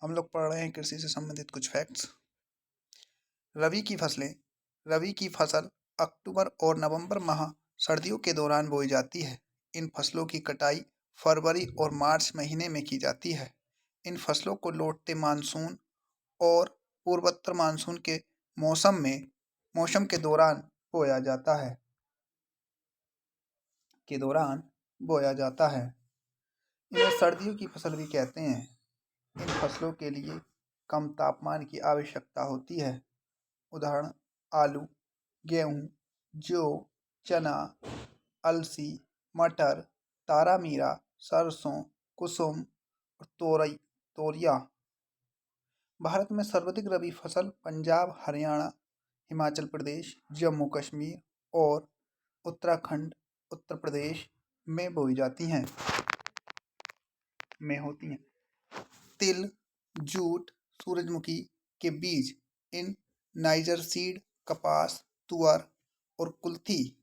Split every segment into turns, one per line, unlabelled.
हम लोग पढ़ रहे हैं कृषि से संबंधित कुछ फैक्ट्स। रबी की फसलें। रबी की फसल अक्टूबर और नवंबर माह सर्दियों के दौरान बोई जाती है। इन फसलों की कटाई फरवरी और मार्च महीने में की जाती है। इन फसलों को लौटते मानसून और पूर्वोत्तर मानसून के मौसम के दौरान बोया जाता है इन्हें सर्दियों की फसल भी कहते हैं। इन फसलों के लिए कम तापमान की आवश्यकता होती है। उदाहरण आलू, गेहूँ, जौ, चना, अलसी, मटर, तारामीरा, सरसों, कुसुम और तोरियां। भारत में सर्वाधिक रबी फसल पंजाब, हरियाणा, हिमाचल प्रदेश, जम्मू कश्मीर और उत्तराखंड, उत्तर प्रदेश में बोई जाती हैं होती हैं। तिल, जूट, सूरजमुखी के बीज, इन नाइजर सीड, कपास, तुअर और कुल्थी।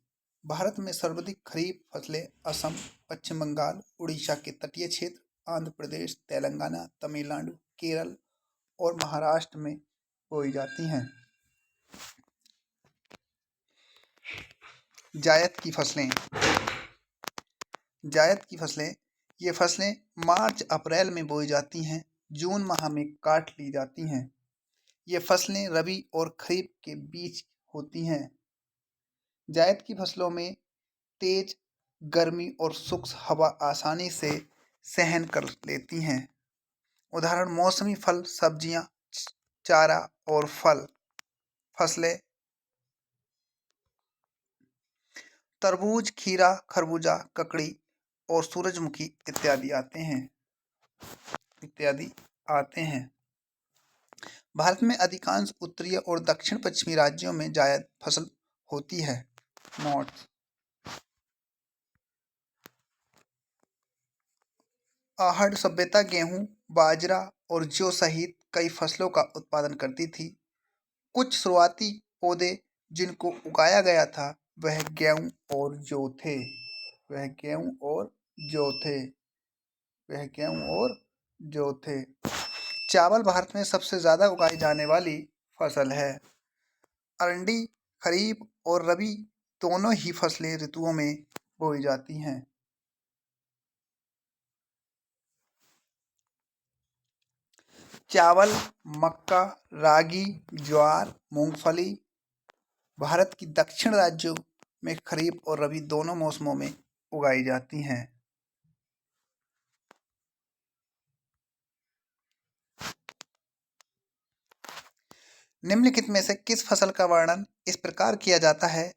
भारत में सर्वाधिक खरीफ फसलें असम, पश्चिम बंगाल, उड़ीसा के तटीय क्षेत्र, आंध्र प्रदेश, तेलंगाना, तमिलनाडु, केरल और महाराष्ट्र में बोई जाती हैं। जायद की फसलें। ये फसलें मार्च अप्रैल में बोई जाती हैं, जून माह में काट ली जाती हैं। ये फसलें रबी और खरीफ के बीच होती हैं। जायद की फसलों में तेज गर्मी और शुष्क हवा आसानी से सहन कर लेती हैं। उदाहरण मौसमी फल, सब्जियां, चारा और फसलें तरबूज, खीरा, खरबूजा, ककड़ी और सूरजमुखी इत्यादि आते हैं। भारत में अधिकांश उत्तरी और दक्षिण पश्चिमी राज्यों में जायद फसल होती है। नोट्स। आहड़ सभ्यता गेहूं, बाजरा और जौ सहित कई फसलों का उत्पादन करती थी। कुछ शुरुआती पौधे जिनको उगाया गया था वह गेहूं और जौ थे। चावल भारत में सबसे ज्यादा उगाई जाने वाली फसल है। अरंडी खरीफ और रबी दोनों ही फसलें ऋतुओं में बोई जाती हैं। चावल, मक्का, रागी, ज्वार, मूंगफली भारत की दक्षिण राज्यों में खरीफ और रबी दोनों मौसमों में उगाई जाती हैं। निम्नलिखित में से किस फसल का वर्णन इस प्रकार किया जाता है?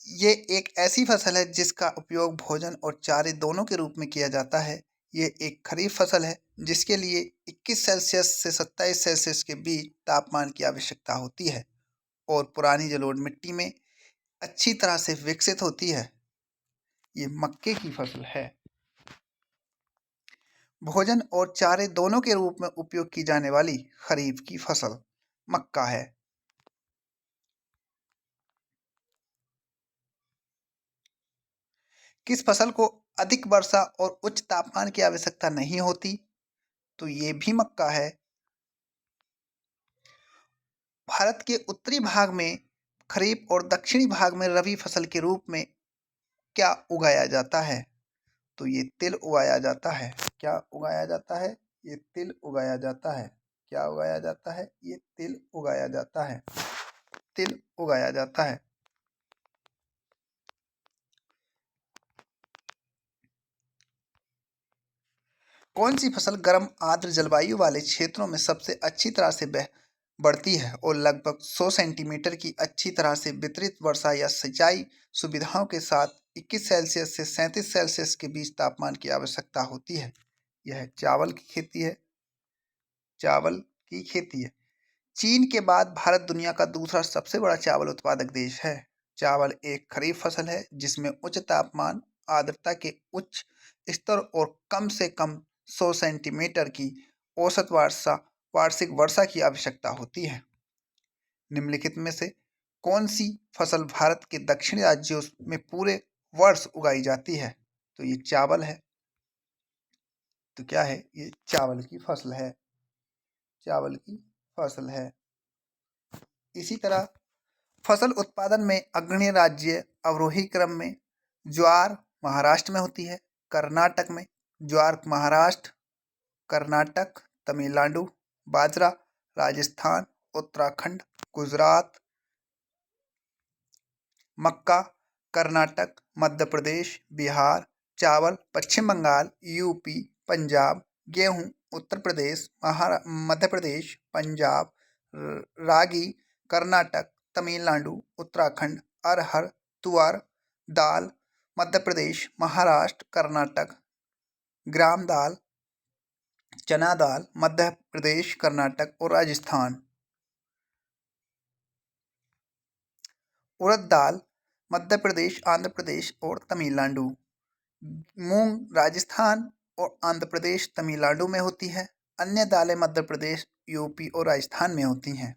ये एक ऐसी फसल है जिसका उपयोग भोजन और चारे दोनों के रूप में किया जाता है। ये एक खरीफ फसल है जिसके लिए 21 सेल्सियस से 27 सेल्सियस के बीच तापमान की आवश्यकता होती है और पुरानी जलोढ़ मिट्टी में अच्छी तरह से विकसित होती है। ये मक्के की फसल है। भोजन और चारे दोनों के रूप में उपयोग की जाने वाली खरीफ की फसल मक्का है। किस फसल को अधिक वर्षा और उच्च तापमान की आवश्यकता नहीं होती? तो ये भी मक्का है। भारत के उत्तरी भाग में खरीफ और दक्षिणी भाग में रबी फसल के रूप में क्या उगाया जाता है? तो ये तिल उगाया जाता है। क्या उगाया जाता है? ये तिल उगाया जाता है। क्या उगाया जाता है? ये तिल उगाया जाता है। तिल उगाया जाता है। कौन सी फसल गर्म आर्द्र जलवायु वाले क्षेत्रों में सबसे अच्छी तरह से बढ़ती है और लगभग 100 सेंटीमीटर की अच्छी तरह से वितरित वर्षा या सिंचाई सुविधाओं के साथ 21 सेल्सियस से 37 सेल्सियस के बीच तापमान की आवश्यकता होती है? यह चावल की खेती है। चीन के बाद भारत दुनिया का दूसरा सबसे बड़ा चावल उत्पादक देश है। चावल एक खरीफ फसल है जिसमें उच्च तापमान, आर्द्रता के उच्च स्तर और कम से कम 100 सेंटीमीटर की औसत वार्षिक वर्षा की आवश्यकता होती है। निम्नलिखित में से कौन सी फसल भारत के दक्षिणी राज्यों में पूरे वर्ष उगाई जाती है? तो ये चावल है। तो क्या है? ये चावल की फसल है। चावल की फसल है। इसी तरह फसल उत्पादन में अग्रणी राज्य अवरोही क्रम में ज्वार महाराष्ट्र में होती है, कर्नाटक में ज्वार महाराष्ट्र, कर्नाटक, तमिलनाडु, बाजरा राजस्थान, उत्तराखंड, गुजरात, मक्का कर्नाटक, मध्य प्रदेश, बिहार, चावल पश्चिम बंगाल, यूपी, पंजाब, गेहूं उत्तर प्रदेश, मध्य प्रदेश, पंजाब, रागी कर्नाटक, तमिलनाडु, उत्तराखंड, अरहर, तुअर दाल मध्य प्रदेश, महाराष्ट्र, कर्नाटक, ग्राम दाल, चना दाल मध्य प्रदेश, कर्नाटक और राजस्थान, उड़द दाल मध्य प्रदेश, आंध्र प्रदेश और तमिलनाडु, मूंग राजस्थान और आंध्र प्रदेश, तमिलनाडु में होती है। अन्य दालें मध्य प्रदेश, यूपी और राजस्थान में होती हैं।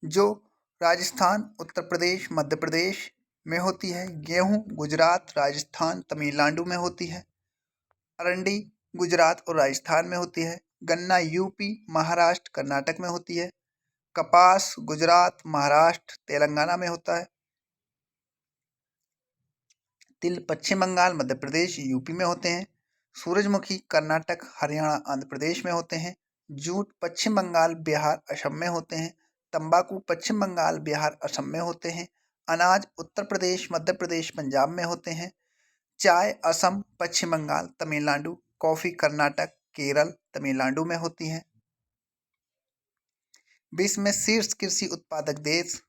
जो राजस्थान, उत्तर प्रदेश, मध्य प्रदेश में होती है। गेहूं गुजरात, राजस्थान, तमिलनाडु में होती है। अरंडी गुजरात और राजस्थान में होती है। गन्ना यूपी, महाराष्ट्र, कर्नाटक में होती है। कपास गुजरात, महाराष्ट्र, तेलंगाना में होता है। तिल पश्चिम बंगाल, मध्य प्रदेश, यूपी में होते हैं। सूरजमुखी कर्नाटक, हरियाणा, आंध्र प्रदेश में होते हैं। जूट पश्चिम बंगाल, बिहार, असम में होते हैं। तंबाकू पश्चिम बंगाल, बिहार, असम में होते हैं। अनाज उत्तर प्रदेश, मध्य प्रदेश, पंजाब में होते हैं। चाय असम, पश्चिम बंगाल, तमिलनाडु। कॉफी कर्नाटक, केरल, तमिलनाडु में होती है। विश्व में शीर्ष कृषि उत्पादक देश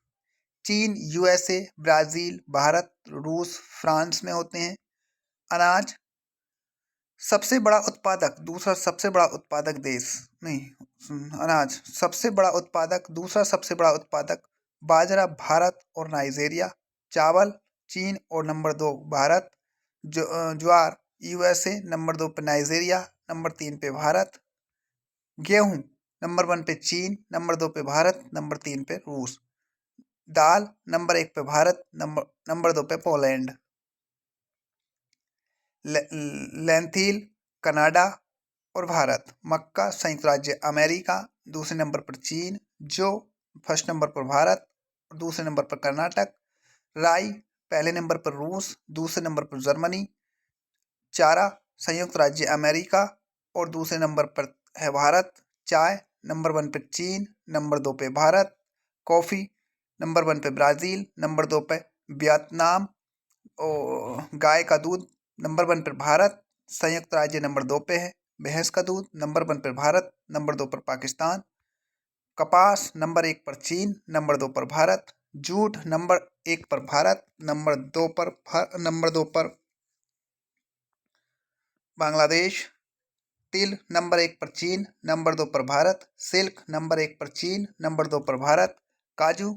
चीन, यूएसए, ब्राजील, भारत, रूस, फ्रांस में होते हैं। अनाज सबसे बड़ा उत्पादक, दूसरा सबसे बड़ा उत्पादक देश नहीं, अनाज सबसे बड़ा उत्पादक, दूसरा सबसे बड़ा उत्पादक बाजरा भारत और नाइजीरिया। चावल चीन और नंबर 2 भारत। ज्वार यूएसए, नंबर 2 पे नाइजीरिया, नंबर 3 पे भारत। गेहूं नंबर 1 पे चीन, नंबर 2 पे भारत, नंबर 3 पे रूस। दाल नंबर 1 पे भारत, नंबर 2 पे पोलैंड। लेंथिल कनाडा और भारत। मक्का संयुक्त राज्य अमेरिका, दूसरे नंबर पर चीन। जो फर्स्ट नंबर पर भारत और दूसरे नंबर पर कर्नाटक। राई पहले नंबर पर रूस, दूसरे नंबर पर जर्मनी। चारा संयुक्त राज्य अमेरिका और दूसरे नंबर पर है भारत। चाय नंबर 1 पे चीन, नंबर 2 पे भारत। कॉफ़ी नंबर 1 पे ब्राज़ील, नंबर 2 पे वियतनाम। और गाय का दूध नंबर 1 पर भारत, संयुक्त राज्य नंबर 2 पे है। भैंस का दूध नंबर 1 पर भारत, नंबर 2 पर पाकिस्तान। कपास नंबर 1 पर चीन, नंबर 2 पर भारत। जूट नंबर 1 पर भारत, नंबर 2 पर बांग्लादेश। तिल नंबर 1 पर चीन, नंबर 2 पर भारत। सिल्क नंबर 1 पर चीन, नंबर 2 पर भारत। काजू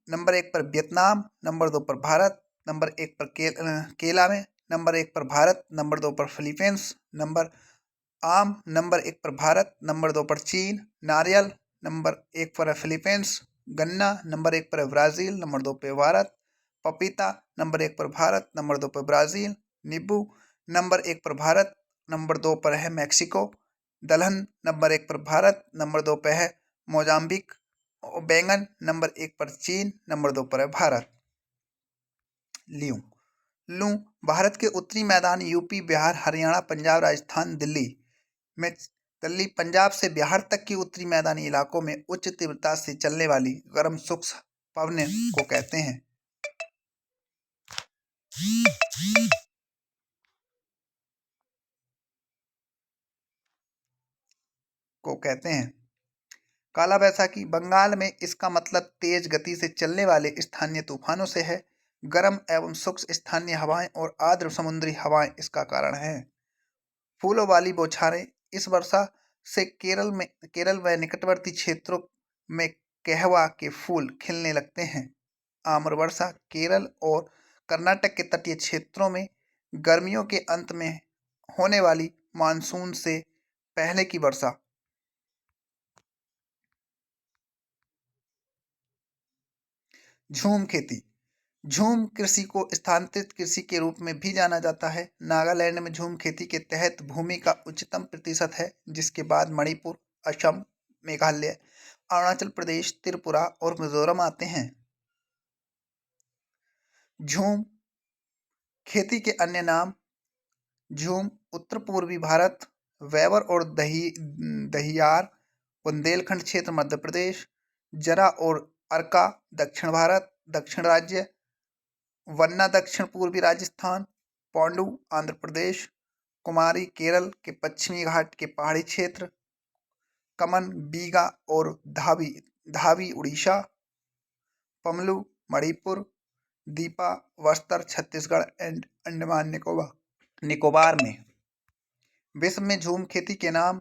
नंबर 1 पर वियतनाम, नंबर 2 पर भारत, नंबर 1 पर केला में नंबर 1 पर भारत, नंबर 2 पर फिलीपींस। आम नंबर 1 पर भारत, नंबर 2 पर चीन। नारियल नंबर 1 पर फिलीपींस। गन्ना नंबर 1 पर ब्राज़ील, नंबर 2 पर भारत। पपीता नंबर 1 पर भारत, नंबर 2 पर ब्राज़ील। नींबू नंबर 1 पर भारत, नंबर 2 पर है मैक्सिको। दलहन नंबर 1 पर भारत, नंबर 2 पर है मोजाम्बिक। और बैंगन नंबर 1 पर चीन, नंबर 2 पर है भारत। लीऊ लू भारत के उत्तरी मैदान यूपी, बिहार, हरियाणा, पंजाब, राजस्थान, दिल्ली पंजाब से बिहार तक के उत्तरी मैदानी इलाकों में उच्च तीव्रता से चलने वाली गर्म शुष्क पवनें को कहते हैं। काला बैसाखी बंगाल में इसका मतलब तेज गति से चलने वाले स्थानीय तूफानों से है। गर्म एवं शुष्क स्थानीय हवाएं और आर्द्र समुद्री हवाएं इसका कारण है। फूलों वाली बौछारें इस वर्षा से केरल व निकटवर्ती क्षेत्रों में कहवा के फूल खिलने लगते हैं। आम्र वर्षा केरल और कर्नाटक के तटीय क्षेत्रों में गर्मियों के अंत में होने वाली मानसून से पहले की वर्षा। झूम खेती झूम कृषि को स्थानांतरित कृषि के रूप में भी जाना जाता है। नागालैंड में झूम खेती के तहत भूमि का उच्चतम प्रतिशत है, जिसके बाद मणिपुर, असम, मेघालय, अरुणाचल प्रदेश, त्रिपुरा और मिजोरम आते हैं। झूम खेती के अन्य नाम: झूम उत्तर पूर्वी भारत, वैवर और दहियार बुंदेलखंड क्षेत्र मध्य प्रदेश, जरा और अरका दक्षिण भारत, दक्षिण राज्य, वन्ना दक्षिण पूर्वी राजस्थान, पांडु आंध्र प्रदेश, कुमारी केरल के पश्चिमी घाट के पहाड़ी क्षेत्र, कमन बीगा और धावी धावी उड़ीसा, पमलू मणिपुर, दीपा बस्तर छत्तीसगढ़ एंड अंडमान निकोबार में। विश्व में झूम खेती के नाम: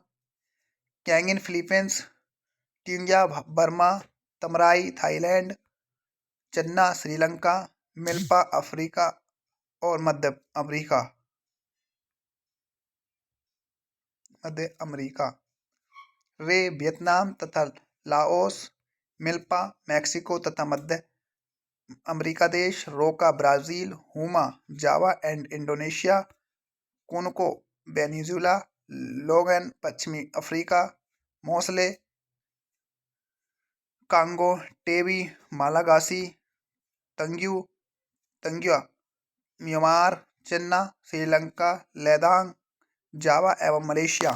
कैंगिन फिलीपींस, टिंजा बर्मा, तमराई थाईलैंड, चन्ना श्रीलंका, मिल्पा अफ्रीका और मध्य अमेरिका, रे वियतनाम तथा लाओस, मिल्पा मैक्सिको तथा मध्य अमेरिका देश, रोका ब्राजील, हुमा जावा एंड इंडोनेशिया, कोनको वेनेजुला, लोगन पश्चिमी अफ्रीका, मोसले कांगो, टेबी मालागासी, तंग्युआ म्यांमार, चन्ना श्रीलंका, लैदांग जावा एवं मलेशिया।